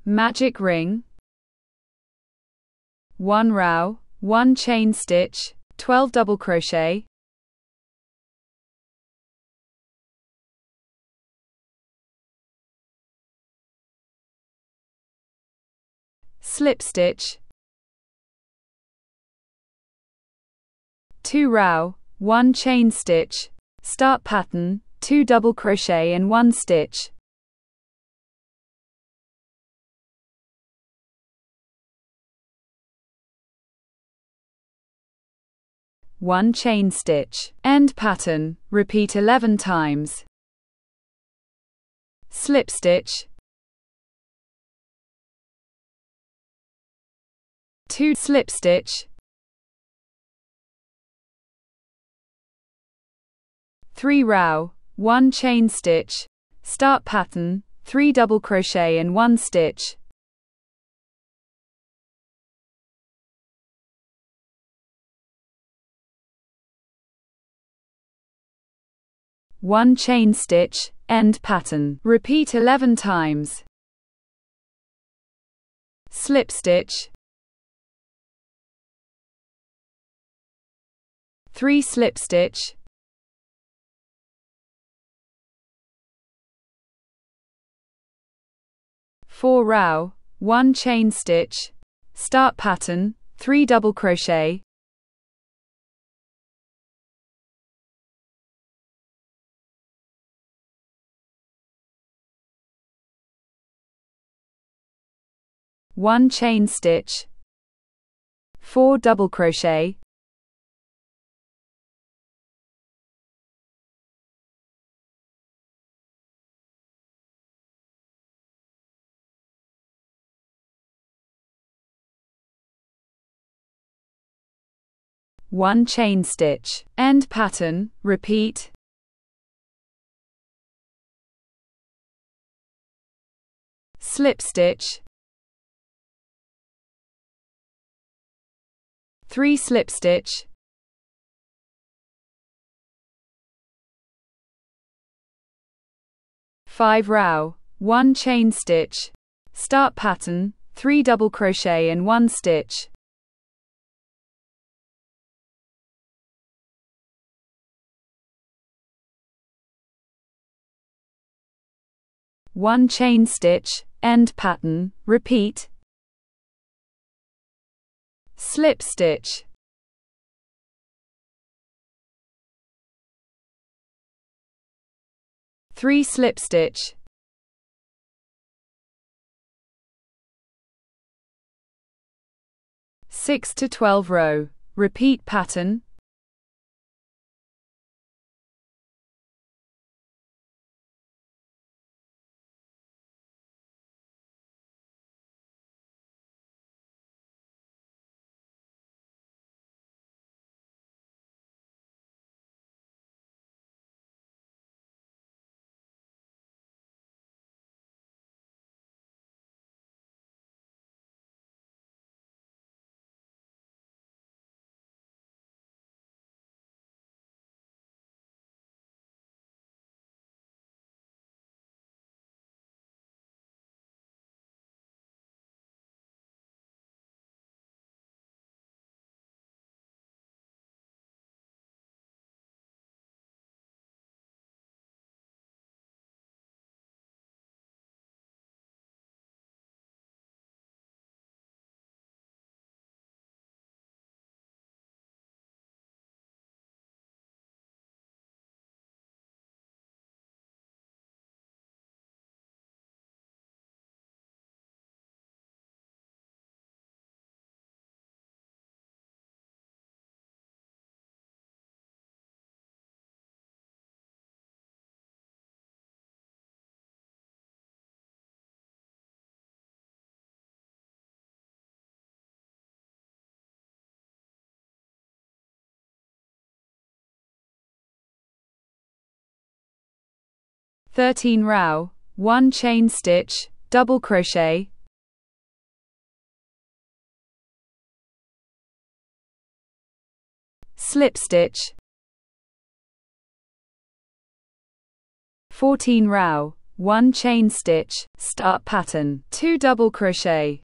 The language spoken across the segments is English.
magic ring, 1 row, 1 chain stitch, 12 double crochet, slip stitch, 2 row, 1 chain stitch, start pattern, 2 double crochet and 1 stitch, one chain stitch, end pattern, repeat 11 times, slip stitch, 2 slip stitch, 3 row, 1 chain stitch, start pattern, 3 double crochet and 1 stitch, one chain stitch, end pattern, repeat 11 times, slip stitch, 3 slip stitch, 4 row, 1 chain stitch, start pattern, 3 double crochet, one chain stitch, 4 double crochet, one chain stitch, end pattern, repeat, slip stitch, 3 slip stitch, 5 row, 1 chain stitch, start pattern, 3 double crochet and 1 stitch, one chain stitch, end pattern, repeat, slip stitch, 3 slip stitch, 6 to 12 row, repeat pattern, (13 row, 1 chain stitch, double crochet, slip stitch, 14 row, 1 chain stitch, start pattern, 2 double crochet,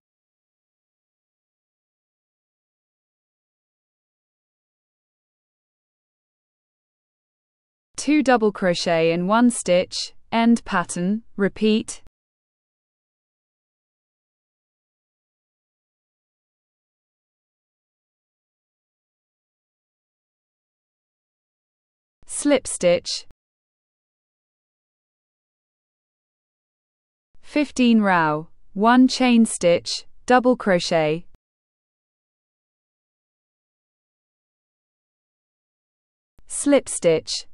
2 double crochet in 1 stitch, end pattern, repeat. Slip stitch, 15 row, 1 chain stitch, double crochet, slip stitch,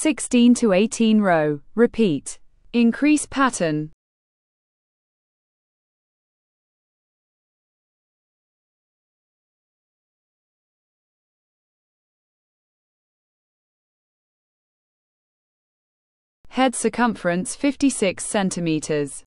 16 to 18 row, repeat. Increase pattern. Head circumference 56 centimeters.